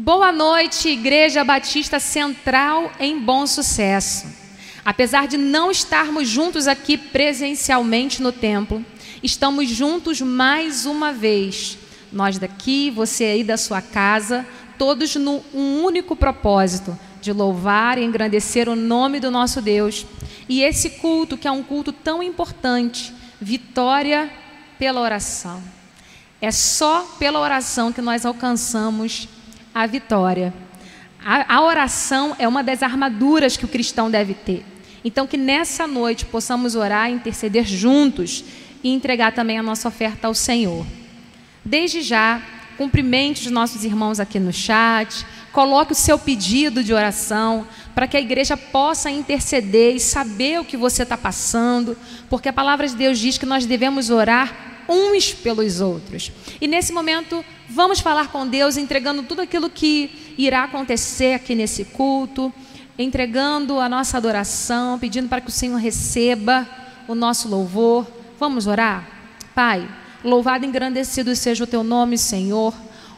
Boa noite, Igreja Batista Central em Bom Sucesso. Apesar de não estarmos juntos aqui presencialmente no templo, estamos juntos mais uma vez. Nós daqui, você aí da sua casa, todos num único propósito, de louvar e engrandecer o nome do nosso Deus. E esse culto, que é um culto tão importante, vitória pela oração. É só pela oração que nós alcançamos a vitória. A oração é uma das armaduras que o cristão deve ter. Então, que nessa noite possamos orar, interceder juntos e entregar também a nossa oferta ao Senhor. Desde já, cumprimente os nossos irmãos aqui no chat, coloque o seu pedido de oração para que a igreja possa interceder e saber o que você está passando, porque a palavra de Deus diz que nós devemos orar uns pelos outros. E nesse momento, vamos falar com Deus, entregando tudo aquilo que irá acontecer aqui nesse culto, entregando a nossa adoração, pedindo para que o Senhor receba o nosso louvor. Vamos orar? Pai, louvado e engrandecido seja o teu nome, Senhor.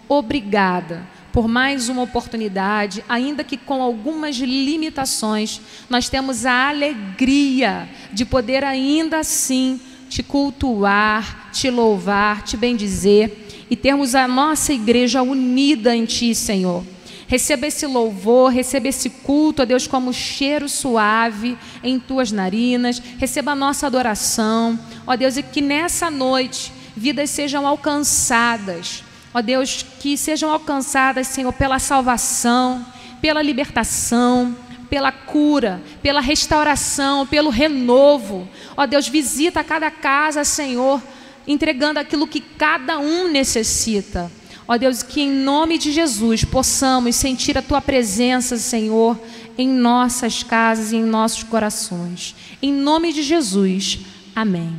Obrigada por mais uma oportunidade, ainda que com algumas limitações, nós temos a alegria de poder ainda assim te cultuar, te louvar, te bendizer e termos a nossa igreja unida em ti, Senhor. Receba esse louvor, receba esse culto, ó Deus, como cheiro suave em tuas narinas. Receba a nossa adoração, ó Deus, e que nessa noite vidas sejam alcançadas, ó Deus, que sejam alcançadas, Senhor, pela salvação, pela libertação, pela cura, pela restauração, pelo renovo. Ó Deus, visita cada casa, Senhor, entregando aquilo que cada um necessita. Ó Deus, que em nome de Jesus possamos sentir a Tua presença, Senhor, em nossas casas e em nossos corações. Em nome de Jesus, amém.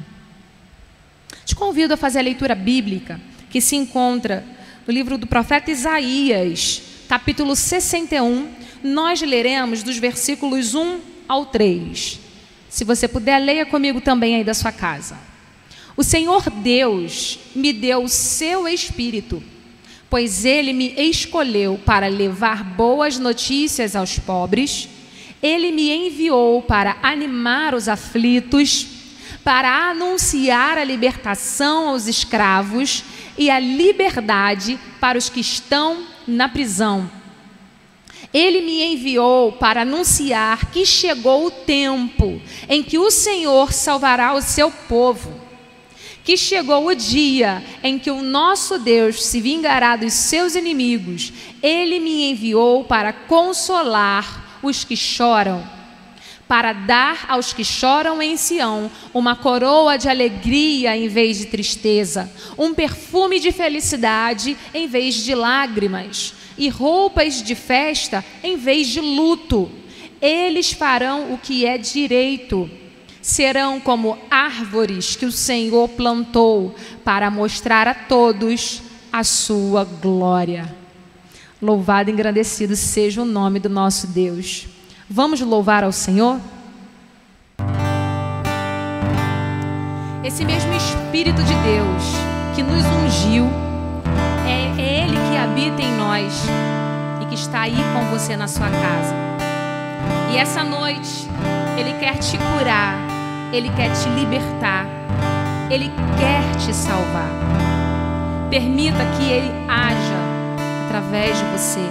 Te convido a fazer a leitura bíblica que se encontra no livro do profeta Isaías, capítulo 61. Nós leremos dos versículos 1 ao 3. Se você puder, leia comigo também aí da sua casa. O Senhor Deus me deu o seu Espírito, pois Ele me escolheu para levar boas notícias aos pobres. Ele me enviou para animar os aflitos, para anunciar a libertação aos escravos e a liberdade para os que estão na prisão. Ele me enviou para anunciar que chegou o tempo em que o Senhor salvará o seu povo, que chegou o dia em que o nosso Deus se vingará dos seus inimigos. Ele me enviou para consolar os que choram, para dar aos que choram em Sião uma coroa de alegria em vez de tristeza, um perfume de felicidade em vez de lágrimas, e roupas de festa em vez de luto. Eles farão o que é direito, serão como árvores que o Senhor plantou para mostrar a todos a sua glória. Louvado e engrandecido seja o nome do nosso Deus. Vamos louvar ao Senhor? Esse mesmo Espírito de Deus que nos ungiu, é Ele que habita em nós e que está aí com você na sua casa. E essa noite, Ele quer te curar, Ele quer te libertar, Ele quer te salvar. Permita que Ele haja através de você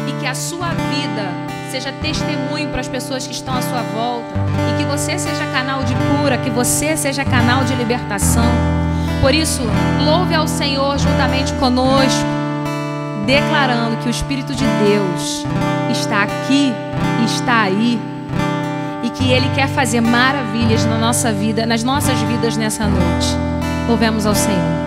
e que a sua vida seja testemunho para as pessoas que estão à sua volta e que você seja canal de cura, que você seja canal de libertação. Por isso, louve ao Senhor juntamente conosco, declarando que o Espírito de Deus está aqui, está aí, e que Ele quer fazer maravilhas na nossa vida, nas nossas vidas nessa noite. Louvemos ao Senhor.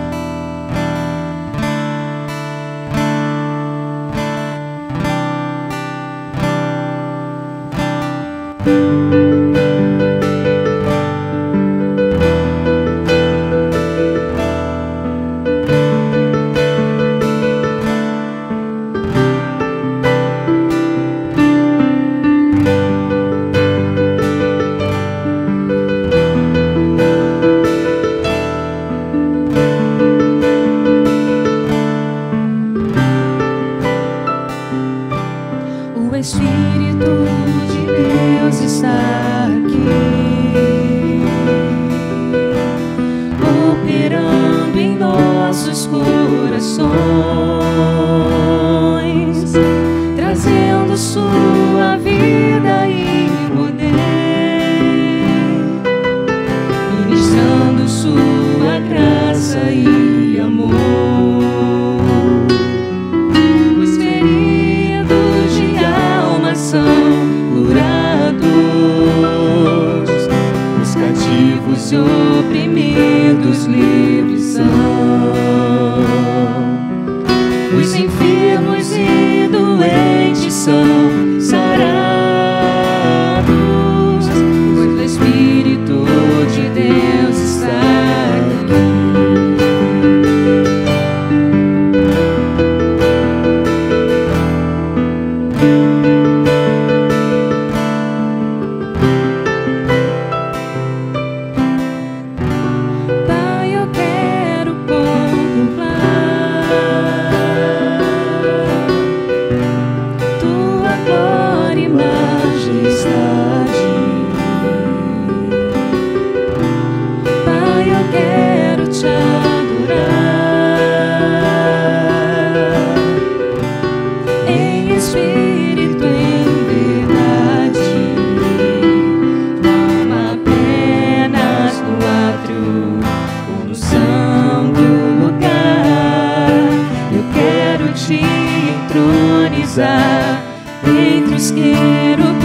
pousar entre os querubins.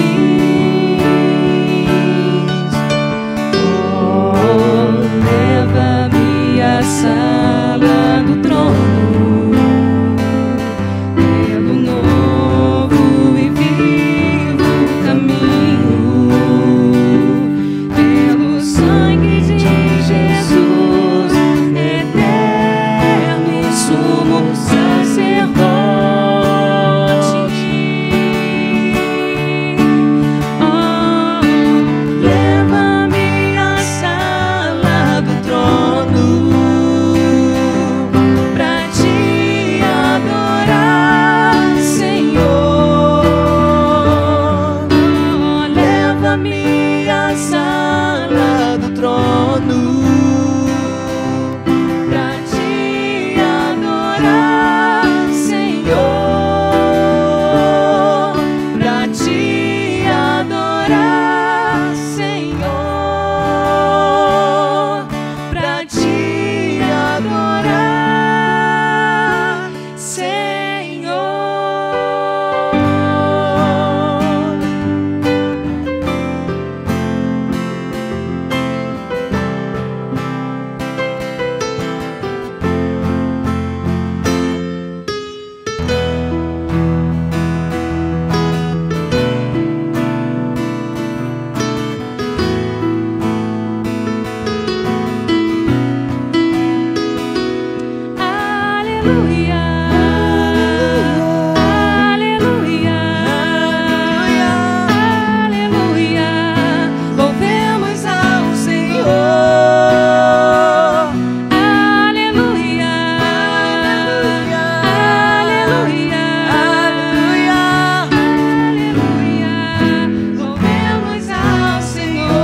Oh, leva-me à sala do trono, pelo novo e vivo caminho, pelo sangue de Jesus, eterno e sumo sacerdote. Leva-me à sala do trono pra te adorar, Senhor. Leva-me à sala do trono pra te adorar, Senhor. Pra te adorar, Senhor. Pra te adorar, Senhor. Aleluia, aleluia, aleluia. Louvemos ao Senhor. Aleluia, aleluia, aleluia, aleluia. Louvemos ao Senhor.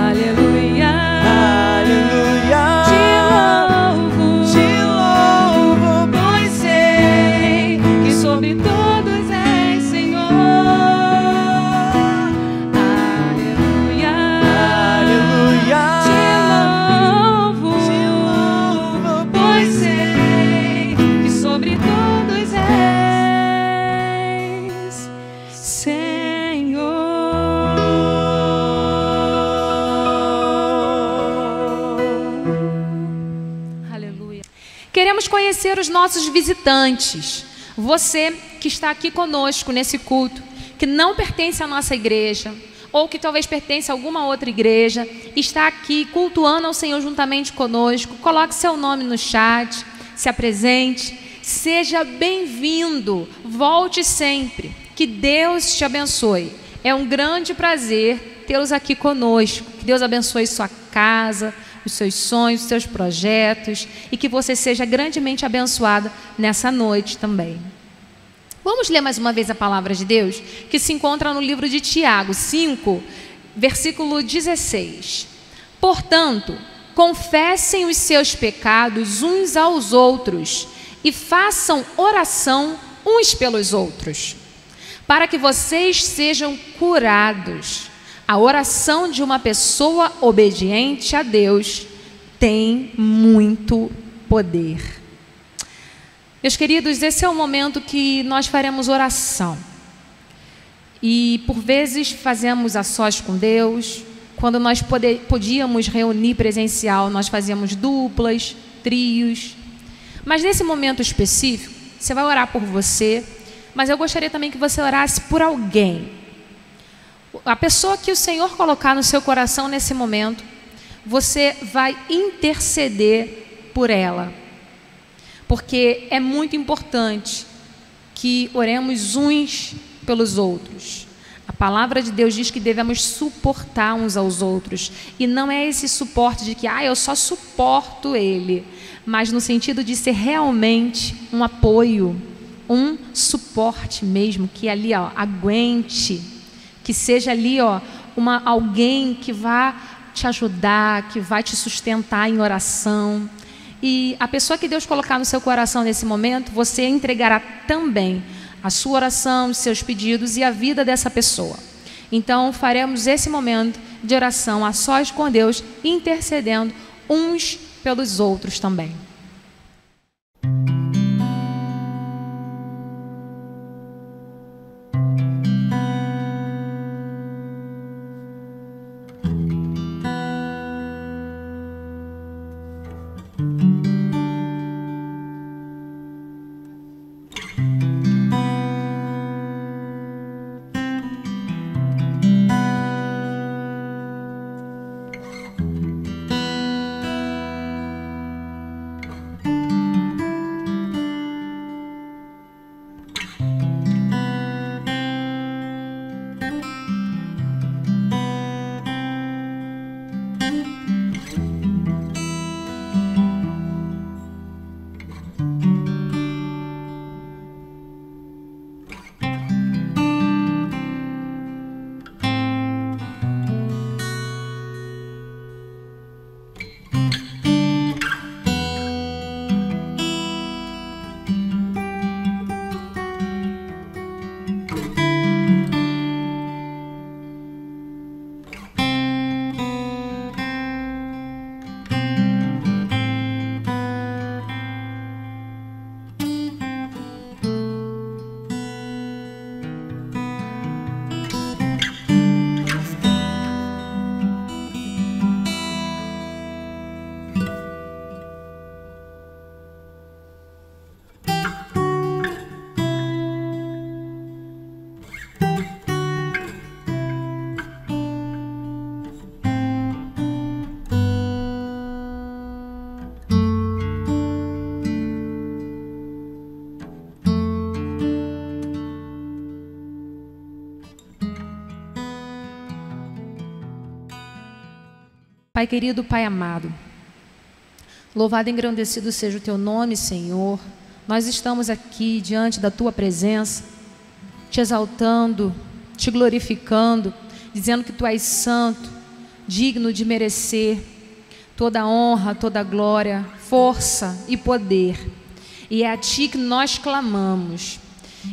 Aleluia, aleluia. Te louvo, pois sei que sobre todos és Senhor. Aleluia, aleluia. Te louvo, pois sei que sobre todos és Senhor. Aleluia. Queremos conhecer os nossos visitantes. Você que está aqui conosco nesse culto, que não pertence à nossa igreja, ou que talvez pertence a alguma outra igreja, está aqui cultuando ao Senhor juntamente conosco, coloque seu nome no chat, se apresente, seja bem-vindo, volte sempre, que Deus te abençoe. É um grande prazer tê-los aqui conosco, que Deus abençoe sua casa, os seus sonhos, os seus projetos, e que você seja grandemente abençoada nessa noite também. Vamos ler mais uma vez a palavra de Deus, que se encontra no livro de Tiago 5, versículo 16. Portanto, confessem os seus pecados uns aos outros e façam oração uns pelos outros, para que vocês sejam curados. A oração de uma pessoa obediente a Deus tem muito poder. Meus queridos, esse é o momento que nós faremos oração. E por vezes fazemos a sós com Deus. Quando nós podíamos reunir presencial, nós fazíamos duplas, trios. Mas nesse momento específico, você vai orar por você, mas eu gostaria também que você orasse por alguém. A pessoa que o Senhor colocar no seu coração nesse momento, você vai interceder por ela. Porque é muito importante que oremos uns pelos outros. A palavra de Deus diz que devemos suportar uns aos outros. E não é esse suporte de que eu só suporto ele, mas no sentido de ser realmente um apoio, um suporte mesmo, que ali aguente, que seja ali alguém que vá te ajudar, que vai te sustentar em oração. E a pessoa que Deus colocar no seu coração nesse momento, você entregará também a sua oração, os seus pedidos e a vida dessa pessoa. Então faremos esse momento de oração a sós com Deus, intercedendo uns pelos outros também. Pai querido, Pai amado, louvado e engrandecido seja o Teu nome, Senhor. Nós estamos aqui diante da Tua presença, Te exaltando, Te glorificando, dizendo que Tu és santo, digno de merecer toda a honra, toda a glória, força e poder. E é a Ti que nós clamamos.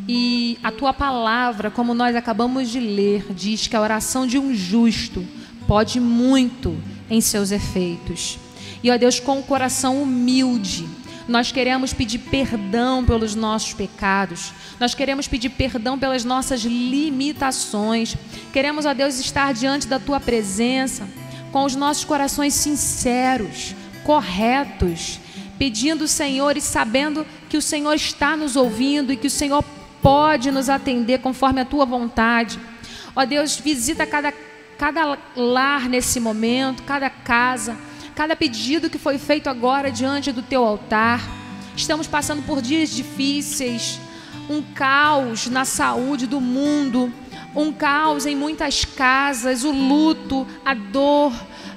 E a Tua palavra, como nós acabamos de ler, diz que a oração de um justo pode muito em seus efeitos. E, ó Deus, com o coração humilde, nós queremos pedir perdão pelos nossos pecados, nós queremos pedir perdão pelas nossas limitações, queremos, ó Deus, estar diante da Tua presença com os nossos corações sinceros, corretos, pedindo, Senhor, e sabendo que o Senhor está nos ouvindo e que o Senhor pode nos atender conforme a Tua vontade. Ó Deus, visita cada lar nesse momento, cada casa, cada pedido que foi feito agora diante do Teu altar. Estamos passando por dias difíceis, um caos na saúde do mundo, um caos em muitas casas, o luto, a dor,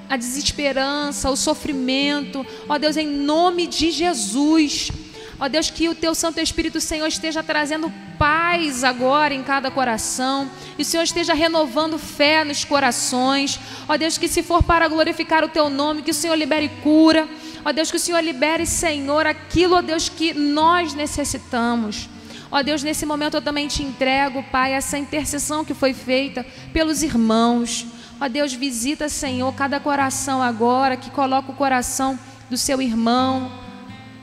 a desesperança, o sofrimento. Ó Deus, em nome de Jesus, ó Deus, que o Teu Santo Espírito, Senhor, esteja trazendo paz agora em cada coração, e o Senhor esteja renovando fé nos corações. Ó Deus, que se for para glorificar o Teu nome, que o Senhor libere cura. Ó Deus, que o Senhor libere, Senhor, aquilo, ó Deus, que nós necessitamos. Ó Deus, nesse momento eu também Te entrego, Pai, essa intercessão que foi feita pelos irmãos. Ó Deus, visita, Senhor, cada coração agora, que coloca o coração do seu irmão,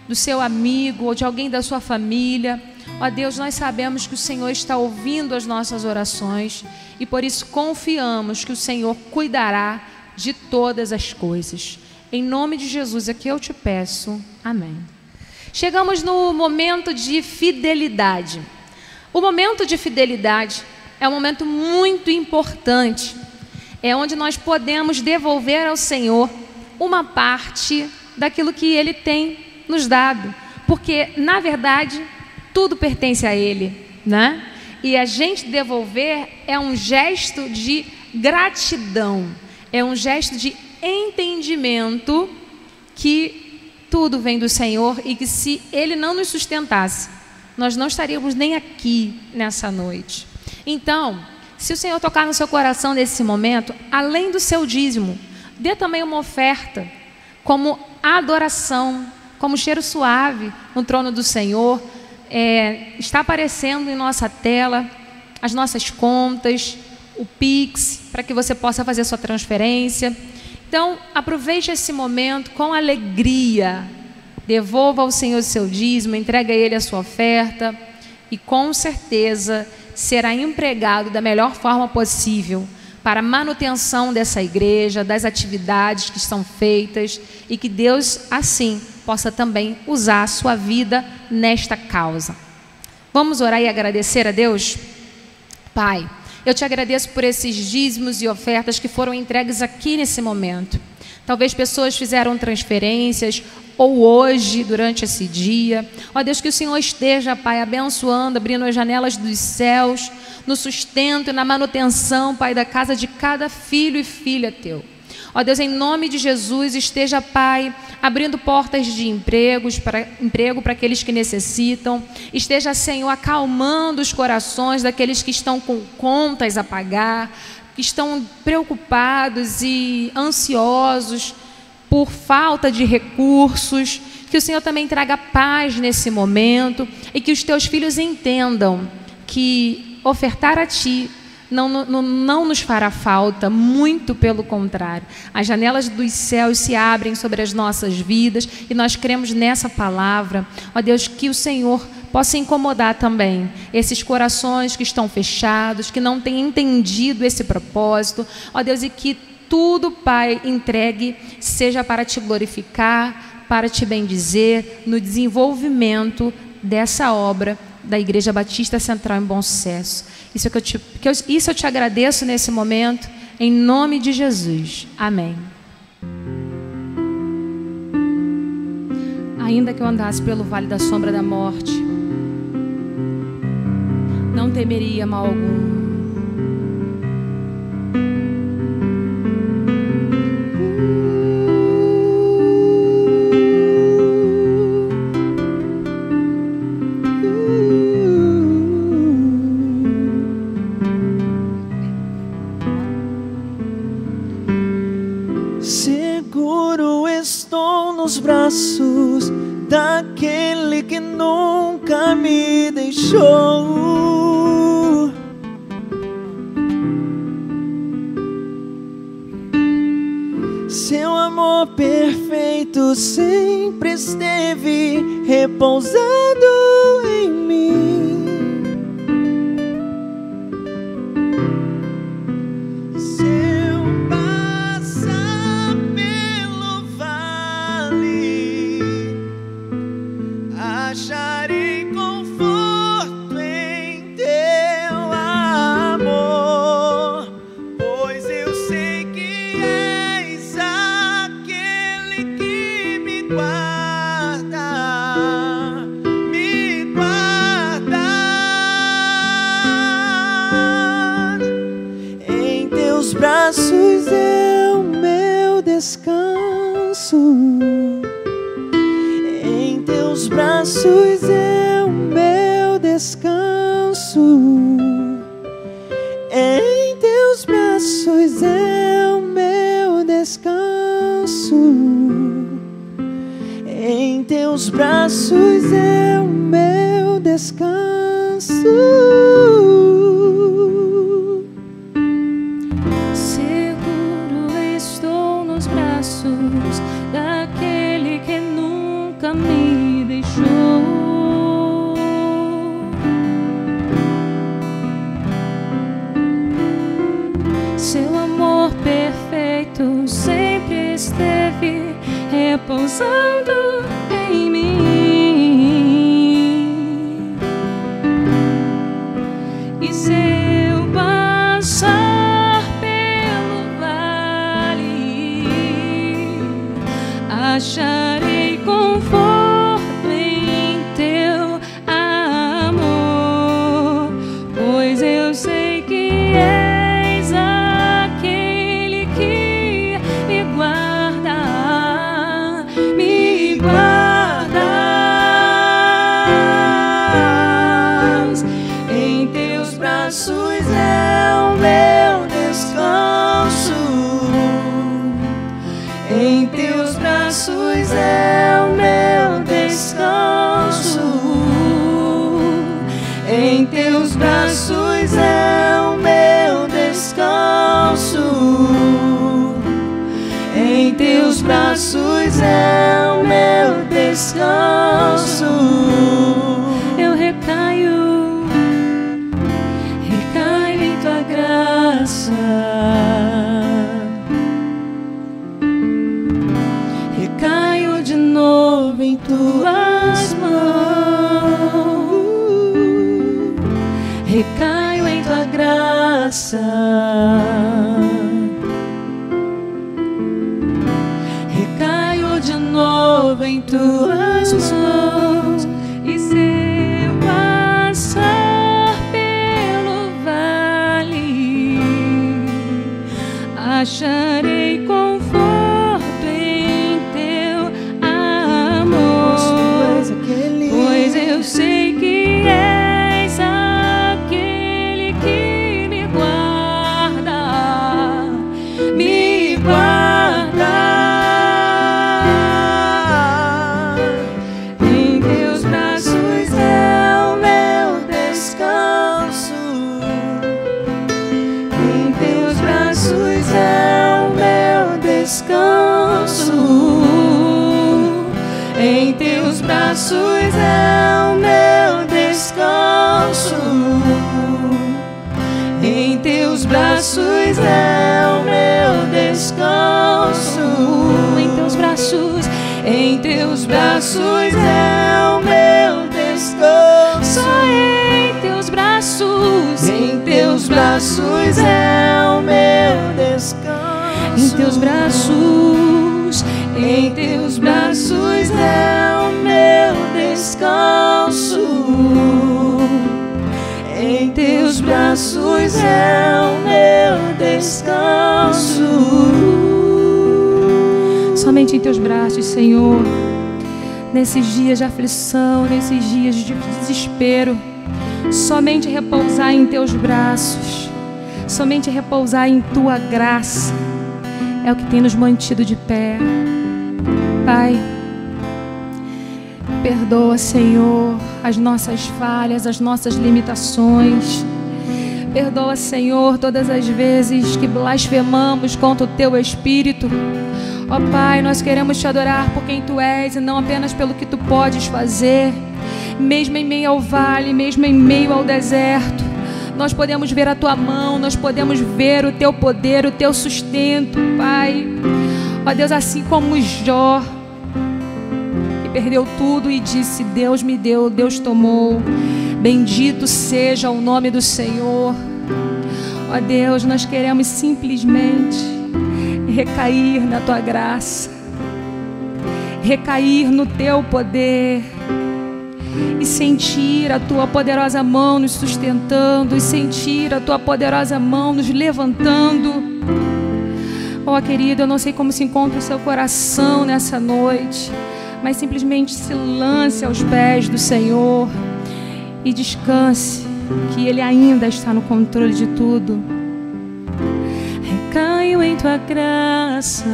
do seu amigo ou de alguém da sua família. Ó Deus, nós sabemos que o Senhor está ouvindo as nossas orações e por isso confiamos que o Senhor cuidará de todas as coisas. Em nome de Jesus é que eu te peço. Amém. Chegamos no momento de fidelidade. O momento de fidelidade é um momento muito importante. É onde nós podemos devolver ao Senhor uma parte daquilo que Ele tem nos dado. Porque, na verdade, tudo pertence a Ele, né? E a gente devolver é um gesto de gratidão, é um gesto de entendimento que tudo vem do Senhor e que se Ele não nos sustentasse, nós não estaríamos nem aqui nessa noite. Então, se o Senhor tocar no seu coração nesse momento, além do seu dízimo, dê também uma oferta como adoração, como cheiro suave no trono do Senhor. Está aparecendo em nossa tela as nossas contas, o Pix, para que você possa fazer sua transferência. Então, aproveite esse momento com alegria, devolva ao Senhor o seu dízimo, entregue a Ele a sua oferta e com certeza será empregado da melhor forma possível para a manutenção dessa igreja, das atividades que estão feitas e que Deus, assim, possa também usar a sua vida nesta causa. Vamos orar e agradecer a Deus? Pai, eu te agradeço por esses dízimos e ofertas que foram entregues aqui nesse momento. Talvez pessoas fizeram transferências ou hoje, durante esse dia. Ó Deus, que o Senhor esteja, Pai, abençoando, abrindo as janelas dos céus, no sustento e na manutenção, Pai, da casa de cada filho e filha teu. Ó Deus, em nome de Jesus, esteja, Pai, abrindo portas de emprego para aqueles que necessitam. Esteja, Senhor, acalmando os corações daqueles que estão com contas a pagar, que estão preocupados e ansiosos por falta de recursos. Que o Senhor também traga paz nesse momento e que os teus filhos entendam que ofertar a Ti não nos fará falta, muito pelo contrário. As janelas dos céus se abrem sobre as nossas vidas e nós cremos nessa palavra. Ó Deus, que o Senhor possa incomodar também esses corações que estão fechados, que não têm entendido esse propósito. Ó Deus, e que tudo, Pai, entregue seja para Te glorificar, para Te bendizer no desenvolvimento dessa obra da Igreja Batista Central em Bom Sucesso. Isso eu te agradeço nesse momento, em nome de Jesus. Amém. Ainda que eu andasse pelo vale da sombra da morte, não temeria mal algum. Seguro estou nos braços daquele que nunca me deixou. Seu amor perfeito sempre esteve repousado em mim. Acharei conforto em teu amor, pois eu sei que és aquele que me guarda, me guarda. Em teus braços é o meu descanso. Em teus braços é o meu descanso. Em teus braços é o meu descanso. Em teus braços é o meu descanso. Seguro estou nos braços daquele que nunca me deixou. Seu amor perfeito sempre esteve repousando em mim. E se eu passar pelo vale, acharei conforto em teu amor, pois eu sei que és aquele que me guarda, me guardas. Em teus braços é o meu descanso. Em teus braços é o meu descanso. Em teus braços é o meu descanso. Em teus braços é o meu descanso. Eu recaio em tua graça. Recaio de novo em tuas mãos. Recaio em tua graça. de novo em tuas mãos. E se eu passar pelo vale, acharei conforto em teu amor, pois eu sei que és aquele que me guarda, me guarda. Em teus braços é o meu descanso, em teus braços é o meu descanso, em teus braços é o meu descanso, em teus braços é o meu descanso, em teus braços, em teus braços é o meu descanso, em teus braços, em teus braços é o meu descanso, em teus braços, em teus braços é o meu descanso, em teus braços é o meu descanso. Somente em teus braços, Senhor, nesses dias de aflição, nesses dias de desespero, somente repousar em teus braços, somente repousar em tua graça é o que tem nos mantido de pé. Pai, perdoa, Senhor, as nossas falhas, as nossas limitações. Perdoa, Senhor, todas as vezes que blasfemamos contra o Teu Espírito. Ó Pai, nós queremos Te adorar por quem Tu és e não apenas pelo que Tu podes fazer. Mesmo em meio ao vale, mesmo em meio ao deserto, nós podemos ver a Tua mão, nós podemos ver o Teu poder, o Teu sustento, Pai. Ó Deus, assim como Jó, que perdeu tudo e disse: Deus me deu, Deus tomou. Bendito seja o nome do Senhor. Ó Deus, nós queremos simplesmente recair na Tua graça, recair no Teu poder e sentir a Tua poderosa mão nos sustentando, e sentir a Tua poderosa mão nos levantando. Ó querido, eu não sei como se encontra o seu coração nessa noite, mas simplesmente se lance aos pés do Senhor e descanse, que Ele ainda está no controle de tudo. Recaio em Tua graça,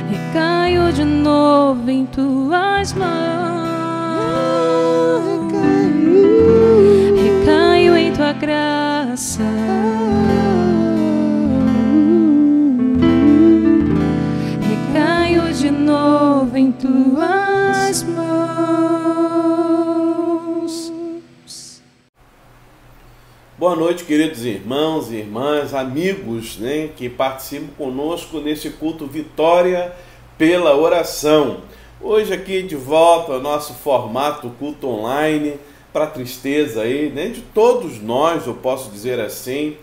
recaio de novo em Tuas mãos, recaio em Tua graça, recaio de novo em Tuas mãos. Boa noite, queridos irmãos e irmãs, amigos, né, que participam conosco nesse culto Vitória pela Oração. Hoje aqui de volta ao nosso formato culto online, para tristeza aí, né, de todos nós, eu posso dizer assim,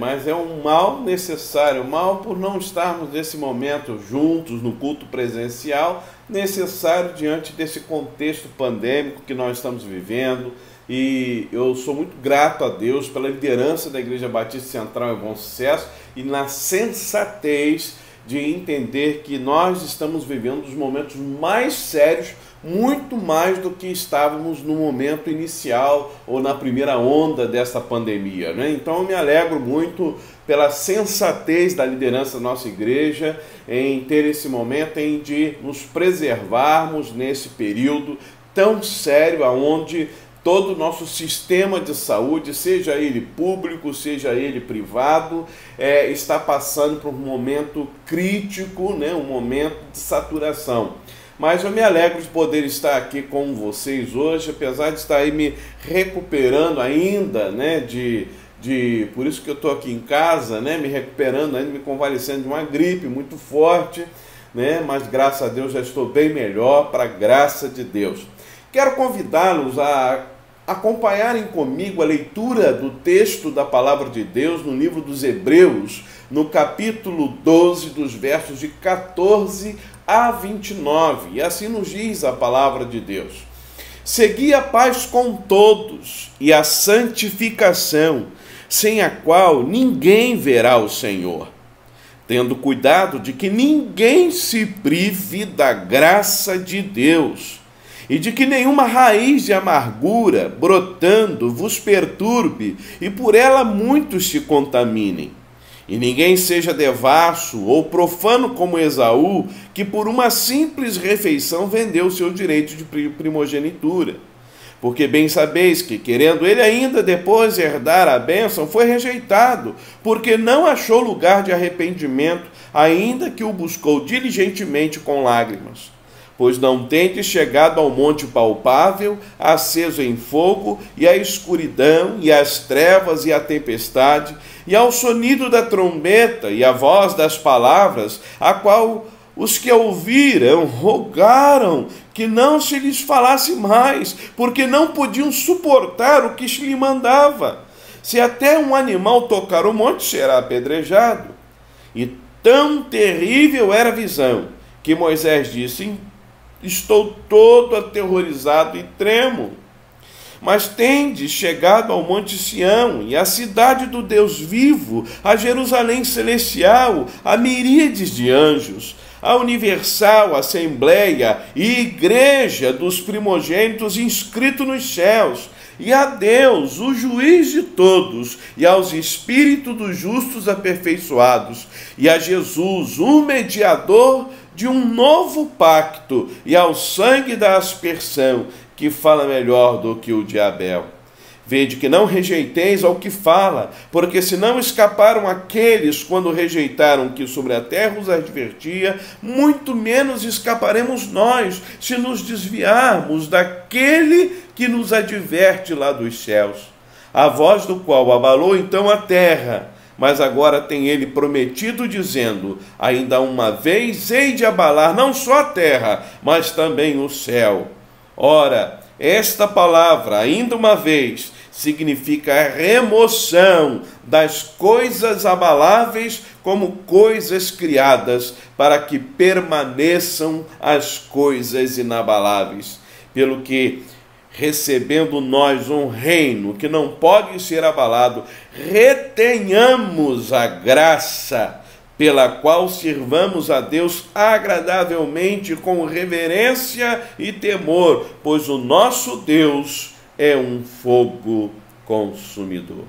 mas é um mal necessário, mal por não estarmos nesse momento juntos no culto presencial, necessário diante desse contexto pandêmico que nós estamos vivendo. E eu sou muito grato a Deus pela liderança da Igreja Batista Central em Bom Sucesso e na sensatez de entender que nós estamos vivendo os momentos mais sérios, muito mais do que estávamos no momento inicial ou na primeira onda dessa pandemia, né? Então eu me alegro muito pela sensatez da liderança da nossa igreja em ter esse momento em de nos preservarmos nesse período tão sério, aonde todo o nosso sistema de saúde, seja ele público, seja ele privado, está passando por um momento crítico, né? Um momento de saturação. Mas eu me alegro de poder estar aqui com vocês hoje, apesar de estar aí me recuperando ainda, né? Por isso que eu estou aqui em casa, né? Me recuperando ainda, me convalescendo de uma gripe muito forte, né? Mas graças a Deus já estou bem melhor, para a graça de Deus. Quero convidá-los a acompanharem comigo a leitura do texto da Palavra de Deus no livro dos Hebreus, no capítulo 12, dos versos de 14 a 29. E assim nos diz a palavra de Deus: segui a paz com todos e a santificação, sem a qual ninguém verá o Senhor, tendo cuidado de que ninguém se prive da graça de Deus, e de que nenhuma raiz de amargura, brotando, vos perturbe, e por ela muitos se contaminem. E ninguém seja devasso ou profano como Esaú, que por uma simples refeição vendeu o seu direito de primogenitura. Porque bem sabeis que, querendo ele ainda depois herdar a bênção, foi rejeitado, porque não achou lugar de arrependimento, ainda que o buscou diligentemente com lágrimas. Pois não tendes chegado ao monte palpável, aceso em fogo, e à escuridão, e às trevas, e à tempestade, e ao sonido da trombeta, e à voz das palavras, a qual os que a ouviram rogaram que não se lhes falasse mais, porque não podiam suportar o que se lhe mandava. Se até um animal tocar o monte, será apedrejado. E tão terrível era a visão, que Moisés disse: estou todo aterrorizado e tremo. Mas tendes chegado ao monte Sião, e à cidade do Deus vivo, a Jerusalém celestial, a miríades de anjos, a universal assembleia e igreja dos primogênitos inscritos nos céus, e a Deus, o juiz de todos, e aos espíritos dos justos aperfeiçoados, e a Jesus, o mediador de um novo pacto, e ao sangue da aspersão, que fala melhor do que o de Abel. Vede que não rejeiteis ao que fala, porque se não escaparam aqueles quando rejeitaram que sobre a terra os advertia, muito menos escaparemos nós, se nos desviarmos daquele que nos adverte lá dos céus, a voz do qual abalou então a terra. Mas agora tem ele prometido, dizendo: ainda uma vez hei de abalar não só a terra, mas também o céu. Ora, esta palavra, ainda uma vez, significa a remoção das coisas abaláveis como coisas criadas, para que permaneçam as coisas inabaláveis. Pelo que, recebendo nós um reino que não pode ser abalado, retenhamos a graça pela qual sirvamos a Deus agradavelmente, com reverência e temor, pois o nosso Deus é um fogo consumidor.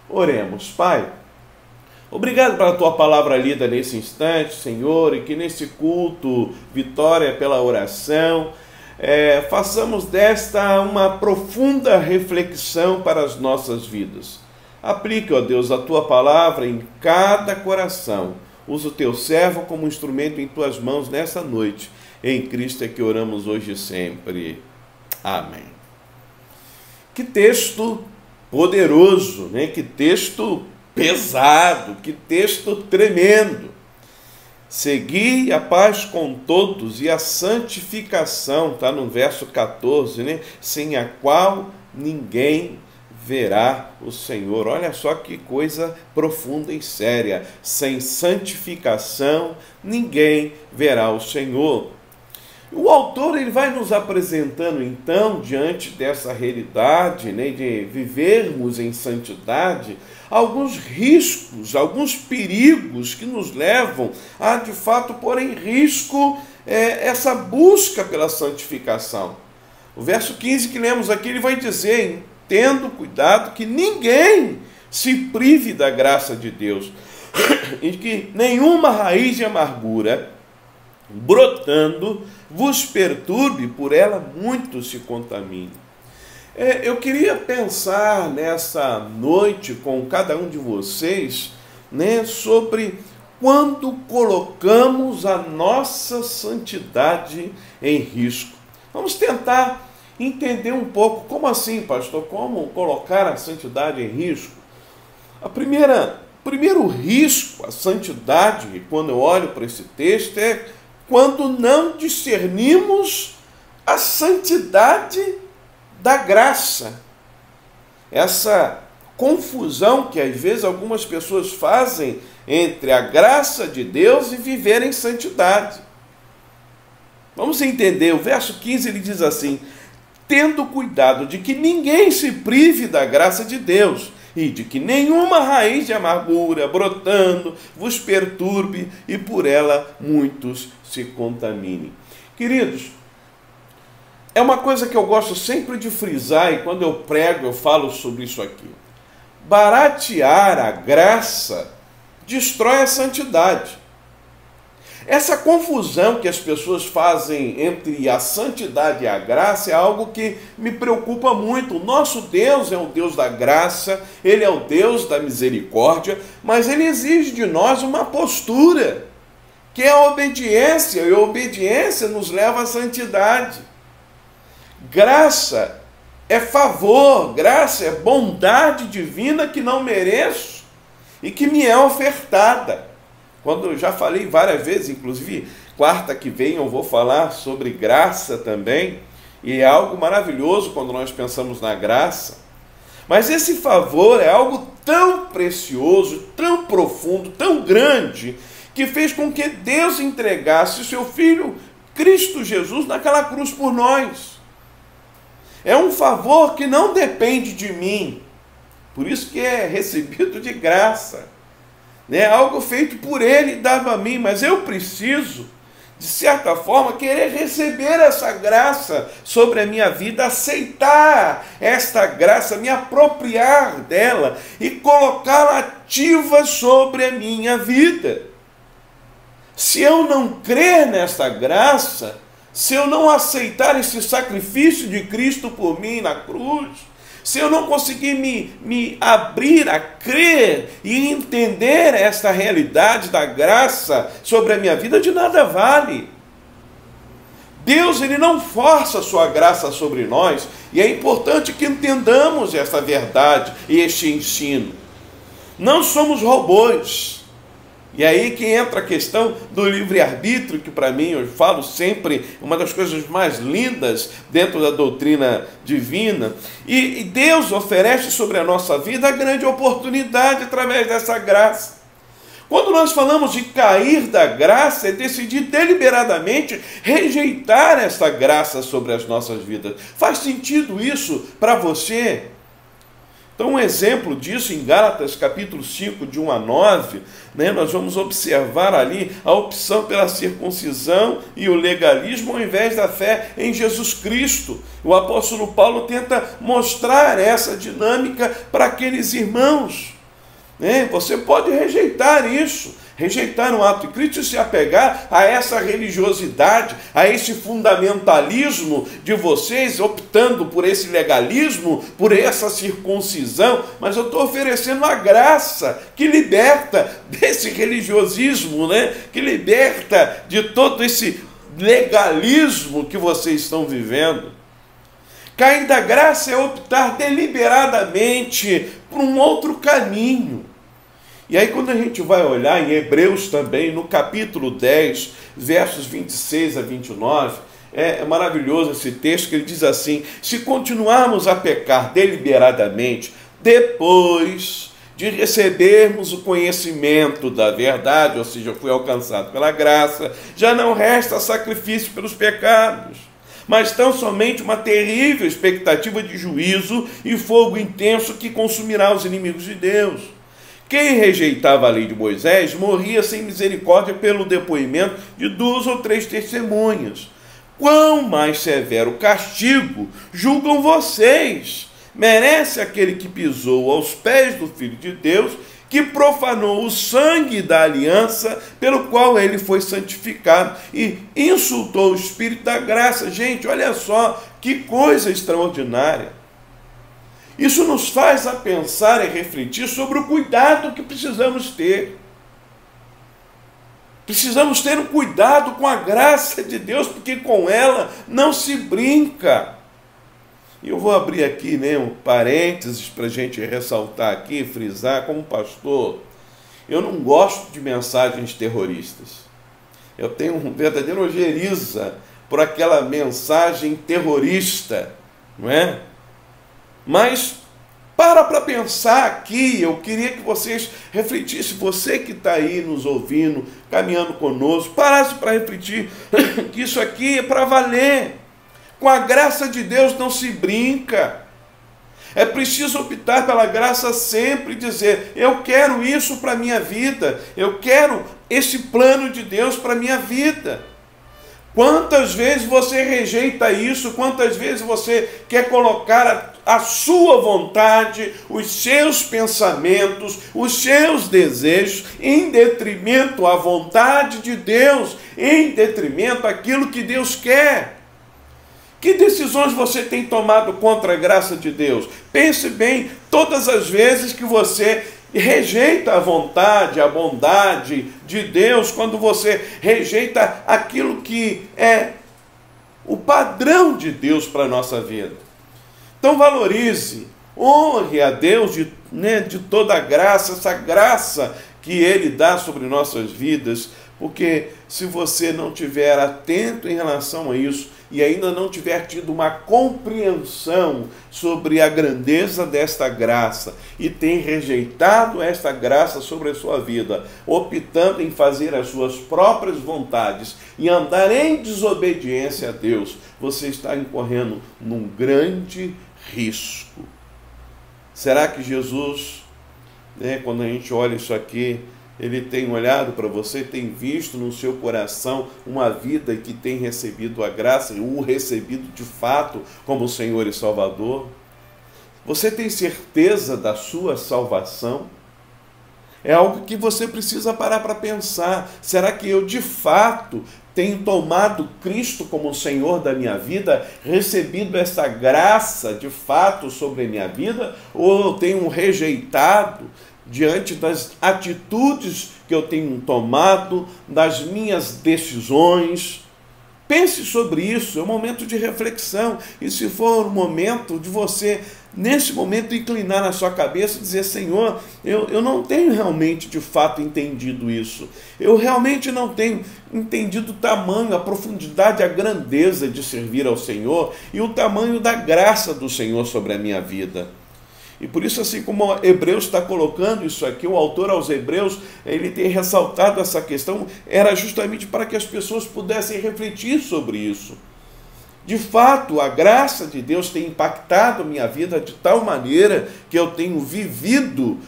Oremos. Pai, obrigado pela tua palavra lida nesse instante, Senhor, e que nesse culto, vitória pela oração, façamos desta uma profunda reflexão para as nossas vidas. Aplique, ó Deus, a tua palavra em cada coração. Usa o teu servo como instrumento em tuas mãos nessa noite. Em Cristo é que oramos hoje e sempre. Amém. Que texto poderoso, né? Que texto pesado, que texto tremendo. Segui a paz com todos e a santificação, está no verso 14, né? Sem a qual ninguém verá o Senhor. Olha só que coisa profunda e séria. Sem santificação, ninguém verá o Senhor. O autor ele vai nos apresentando, então, diante dessa realidade, né, de vivermos em santidade, alguns riscos, alguns perigos que nos levam a, de fato, pôr em risco essa busca pela santificação. O verso 15 que lemos aqui, ele vai dizer: tendo cuidado que ninguém se prive da graça de Deus, e que nenhuma raiz de amargura, brotando, vos perturbe, por ela muitos se contaminem. Eu queria pensar nessa noite com cada um de vocês, né, sobre quando colocamos a nossa santidade em risco. Vamos tentar entender um pouco. Como assim, pastor? Como colocar a santidade em risco? O primeiro risco, a santidade, quando eu olho para esse texto, é quando não discernimos a santidade da graça. Essa confusão que às vezes algumas pessoas fazem entre a graça de Deus e viver em santidade. Vamos entender, o verso 15 ele diz assim: tendo cuidado de que ninguém se prive da graça de Deus, e de que nenhuma raiz de amargura brotando vos perturbe, e por ela muitos se contaminem. Queridos, é uma coisa que eu gosto sempre de frisar, e quando eu prego eu falo sobre isso aqui. Baratear a graça destrói a santidade. Essa confusão que as pessoas fazem entre a santidade e a graça é algo que me preocupa muito. O nosso Deus é o Deus da graça, Ele é o Deus da misericórdia, mas Ele exige de nós uma postura, que é a obediência, e a obediência nos leva à santidade. Graça é favor, graça é bondade divina que não mereço e que me é ofertada. Quando eu já falei várias vezes, inclusive quarta que vem eu vou falar sobre graça também, e é algo maravilhoso quando nós pensamos na graça. Mas esse favor é algo tão precioso, tão profundo, tão grande, que fez com que Deus entregasse o seu Filho, Cristo Jesus, naquela cruz por nós. É um favor que não depende de mim, por isso que é recebido de graça. É algo feito por Ele e dado a mim, mas eu preciso, de certa forma, querer receber essa graça sobre a minha vida, aceitar esta graça, me apropriar dela e colocá-la ativa sobre a minha vida. Se eu não crer nesta graça, se eu não aceitar esse sacrifício de Cristo por mim na cruz, se eu não conseguir me abrir a crer e entender esta realidade da graça sobre a minha vida, de nada vale. Deus, Ele não força a sua graça sobre nós, e é importante que entendamos essa verdade e este ensino. Não somos robôs. E aí que entra a questão do livre-arbítrio, que para mim, eu falo sempre, uma das coisas mais lindas dentro da doutrina divina. E Deus oferece sobre a nossa vida a grande oportunidade através dessa graça. Quando nós falamos de cair da graça, é decidir deliberadamente rejeitar essa graça sobre as nossas vidas. Faz sentido isso para você? Então, um exemplo disso em Gálatas capítulo 5, de 1 a 9, nós vamos observar ali a opção pela circuncisão e o legalismo ao invés da fé em Jesus Cristo. O apóstolo Paulo tenta mostrar essa dinâmica para aqueles irmãos. Você pode rejeitar isso, rejeitar o ato de Cristo e se apegar a essa religiosidade, a esse fundamentalismo de vocês, optando por esse legalismo, por essa circuncisão, mas eu estou oferecendo a graça que liberta desse religiosismo, que liberta de todo esse legalismo que vocês estão vivendo. Cair da graça é optar deliberadamente por um outro caminho. E aí quando a gente vai olhar em Hebreus também, no capítulo 10, versos 26 a 29, é maravilhoso esse texto que ele diz assim: se continuarmos a pecar deliberadamente, depois de recebermos o conhecimento da verdade, ou seja, fui alcançado pela graça, já não resta sacrifício pelos pecados, mas tão somente uma terrível expectativa de juízo e fogo intenso que consumirá os inimigos de Deus. Quem rejeitava a lei de Moisés morria sem misericórdia pelo depoimento de 2 ou 3 testemunhas. Quão mais severo castigo julgam vocês? Merece aquele que pisou aos pés do Filho de Deus, que profanou o sangue da aliança pelo qual ele foi santificado e insultou o Espírito da graça. Gente, olha só que coisa extraordinária. Isso nos faz a pensar e refletir sobre o cuidado que precisamos ter. Precisamos ter um cuidado com a graça de Deus, porque com ela não se brinca. E eu vou abrir aqui um parênteses para a gente ressaltar aqui, frisar, como pastor. Eu não gosto de mensagens terroristas. Eu tenho um verdadeiro ojeriza por aquela mensagem terrorista, não é? Mas Para pensar aqui. Eu queria que vocês refletissem, você que está aí nos ouvindo, caminhando conosco, parasse para refletir que isso aqui é para valer. Com a graça de Deus não se brinca. É preciso optar pela graça sempre e dizer, eu quero isso para a minha vida, eu quero esse plano de Deus para a minha vida. Quantas vezes você rejeita isso, quantas vezes você quer colocar a sua vontade, os seus pensamentos, os seus desejos, em detrimento à vontade de Deus, em detrimento àquilo que Deus quer. Que decisões você tem tomado contra a graça de Deus? Pense bem, todas as vezes que você rejeita a vontade, a bondade de Deus, quando você rejeita aquilo que é o padrão de Deus para a nossa vida. Então valorize, honre a Deus de toda a graça, essa graça que Ele dá sobre nossas vidas, porque se você não estiver atento em relação a isso e ainda não tiver tido uma compreensão sobre a grandeza desta graça e tem rejeitado esta graça sobre a sua vida, optando em fazer as suas próprias vontades e andar em desobediência a Deus, você está incorrendo num grande risco. Será que Jesus, quando a gente olha isso aqui, Ele tem olhado para você, tem visto no seu coração uma vida que tem recebido a graça e o recebido de fato como Senhor e Salvador? Você tem certeza da sua salvação? É algo que você precisa parar para pensar. Será que eu de fato tenho tomado Cristo como Senhor da minha vida, recebido essa graça de fato sobre a minha vida, ou eu tenho rejeitado diante das atitudes que eu tenho tomado, das minhas decisões? Pense sobre isso, é um momento de reflexão. E se for um momento de você, nesse momento, inclinar na sua cabeça e dizer, Senhor, eu não tenho realmente de fato entendido isso. Eu realmente não tenho entendido o tamanho, a profundidade, a grandeza de servir ao Senhor e o tamanho da graça do Senhor sobre a minha vida. E por isso, assim como Hebreus está colocando isso aqui, o autor aos Hebreus, ele tem ressaltado essa questão, era justamente para que as pessoas pudessem refletir sobre isso. De fato, a graça de Deus tem impactado a minha vida de tal maneira que eu tenho vivido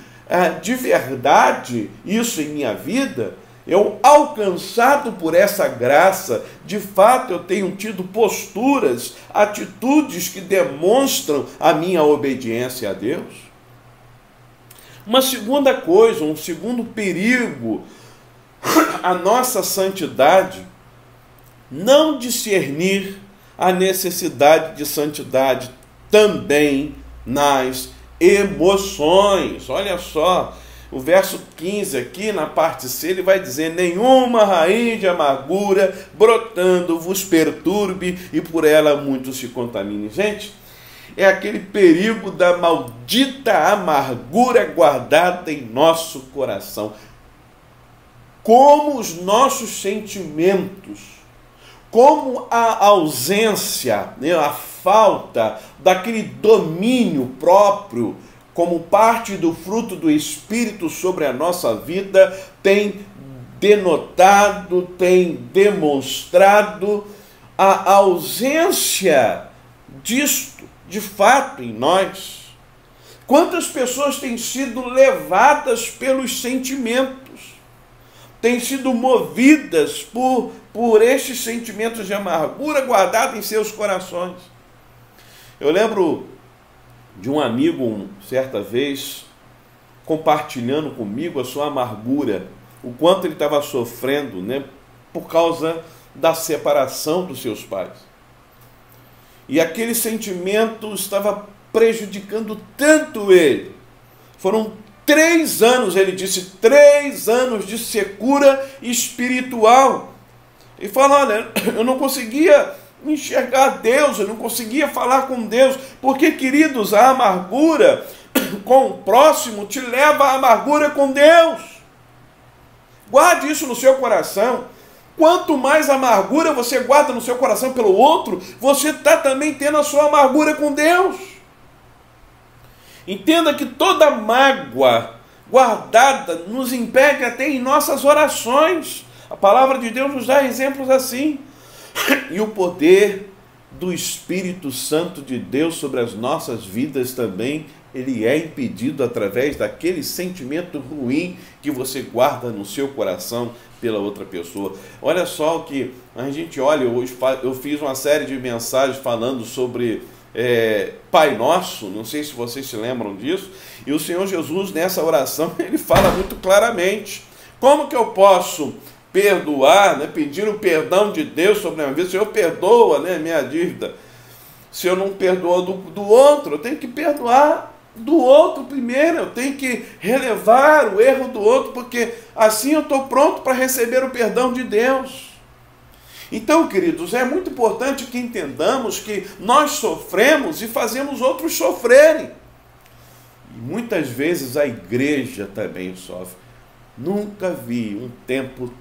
de verdade isso em minha vida. Eu, alcançado por essa graça, de fato eu tenho tido posturas, atitudes que demonstram a minha obediência a Deus. Uma segunda coisa, um segundo perigo, a nossa santidade, não discernir a necessidade de santidade também nas emoções. Olha só, o verso 15 aqui, na parte C, ele vai dizer, nenhuma raiz de amargura brotando vos perturbe e por ela muitos se contaminem. Gente, é aquele perigo da maldita amargura guardada em nosso coração. Como os nossos sentimentos, como a ausência, a falta daquele domínio próprio, como parte do fruto do Espírito sobre a nossa vida, tem denotado, tem demonstrado a ausência disto, de fato, em nós. Quantas pessoas têm sido levadas pelos sentimentos, têm sido movidas por estes sentimentos de amargura guardados em seus corações. Eu lembro de um amigo, certa vez, compartilhando comigo a sua amargura, o quanto ele estava sofrendo, por causa da separação dos seus pais. E aquele sentimento estava prejudicando tanto ele. Foram 3 anos, ele disse, 3 anos de secura espiritual. E fala, olha, eu não conseguia enxergar Deus, eu não conseguia falar com Deus, porque, queridos, a amargura com o próximo te leva à amargura com Deus. Guarde isso no seu coração. Quanto mais amargura você guarda no seu coração pelo outro, você está também tendo a sua amargura com Deus. Entenda que toda mágoa guardada nos impede até em nossas orações. A palavra de Deus nos dá exemplos assim. E o poder do Espírito Santo de Deus sobre as nossas vidas também, ele é impedido através daquele sentimento ruim que você guarda no seu coração pela outra pessoa. Olha só o que a gente olha, eu fiz uma série de mensagens falando sobre Pai Nosso, não sei se vocês se lembram disso, e o Senhor Jesus nessa oração, ele fala muito claramente, como que eu posso perdoar, né, pedir o perdão de Deus sobre a minha vida? O Senhor perdoa, né, minha dívida. Se eu não perdoo do outro, eu tenho que perdoar do outro primeiro, eu tenho que relevar o erro do outro, porque assim eu estou pronto para receber o perdão de Deus. Então, queridos, é muito importante que entendamos que nós sofremos e fazemos outros sofrerem. E muitas vezes a igreja também sofre. Nunca vi um tempo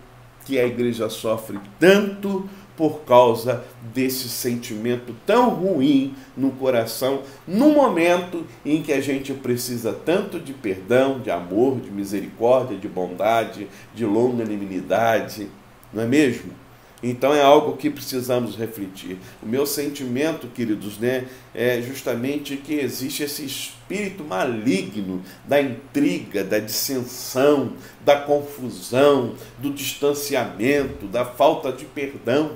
que a igreja sofre tanto por causa desse sentimento tão ruim no coração, no momento em que a gente precisa tanto de perdão, de amor, de misericórdia, de bondade, de longanimidade, não é mesmo? Então é algo que precisamos refletir. O meu sentimento, queridos, né, é justamente que existe esse espírito maligno da intriga, da dissensão, da confusão, do distanciamento, da falta de perdão,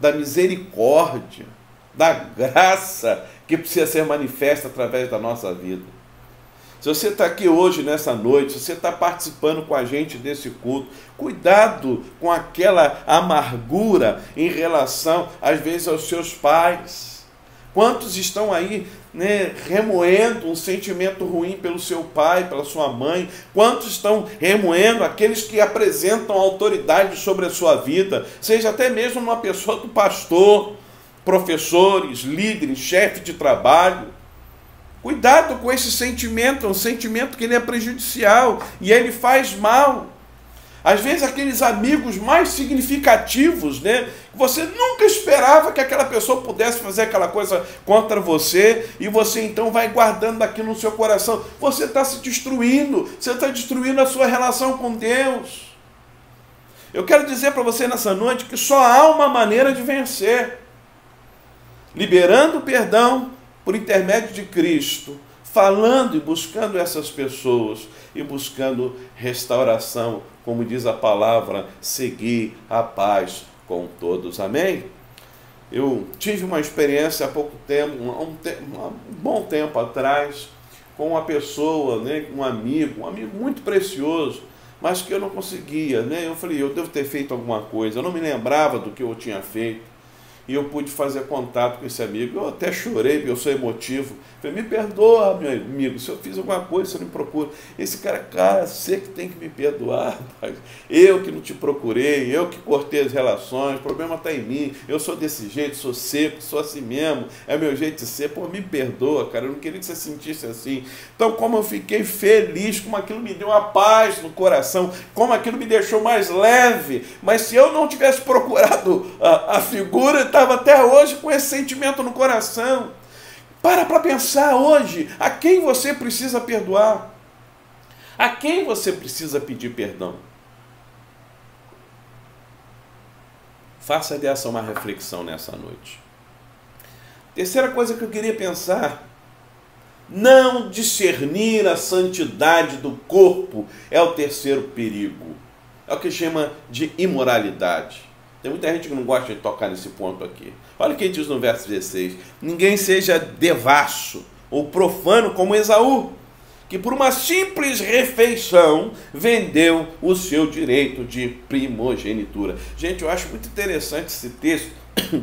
da misericórdia, da graça que precisa ser manifesta através da nossa vida. Se você está aqui hoje, nessa noite, se você está participando com a gente desse culto, cuidado com aquela amargura em relação, às vezes, aos seus pais. Quantos estão aí, né, remoendo um sentimento ruim pelo seu pai, pela sua mãe? Quantos estão remoendo aqueles que apresentam autoridade sobre a sua vida? Seja até mesmo uma pessoa do pastor, professores, líderes, chefe de trabalho. Cuidado com esse sentimento, é um sentimento que ele é prejudicial e ele faz mal. Às vezes aqueles amigos mais significativos, né? Você nunca esperava que aquela pessoa pudesse fazer aquela coisa contra você e você então vai guardando aquilo no seu coração. Você está se destruindo, você está destruindo a sua relação com Deus. Eu quero dizer para você nessa noite que só há uma maneira de vencer. Liberando o perdão por intermédio de Cristo, falando e buscando essas pessoas e buscando restauração, como diz a palavra, seguir a paz com todos. Amém? Eu tive uma experiência há pouco tempo, um bom tempo atrás, com uma pessoa, né, um amigo muito precioso, mas que eu não conseguia, né? Eu falei, eu devo ter feito alguma coisa, eu não me lembrava do que eu tinha feito. E eu pude fazer contato com esse amigo. Eu até chorei, porque eu sou emotivo. Falei, me perdoa, meu amigo, se eu fiz alguma coisa, você não me procura. Esse cara, você que tem que me perdoar, rapaz. Eu que não te procurei, eu que cortei as relações, o problema está em mim. Eu sou desse jeito, sou seco, sou assim mesmo, é meu jeito de ser. Pô, me perdoa, cara, eu não queria que você sentisse assim. Então, como eu fiquei feliz, como aquilo me deu uma paz no coração, como aquilo me deixou mais leve. Mas se eu não tivesse procurado a figura, estava até hoje com esse sentimento no coração. Para pensar hoje, a quem você precisa perdoar? A quem você precisa pedir perdão? Faça dessa uma reflexão nessa noite. Terceira coisa que eu queria pensar: não discernir a santidade do corpo é o terceiro perigo. É o que chama de imoralidade. Tem muita gente que não gosta de tocar nesse ponto aqui. Olha o que diz no verso 16. Ninguém seja devasso ou profano como Esaú, que por uma simples refeição vendeu o seu direito de primogenitura. Gente, eu acho muito interessante esse texto,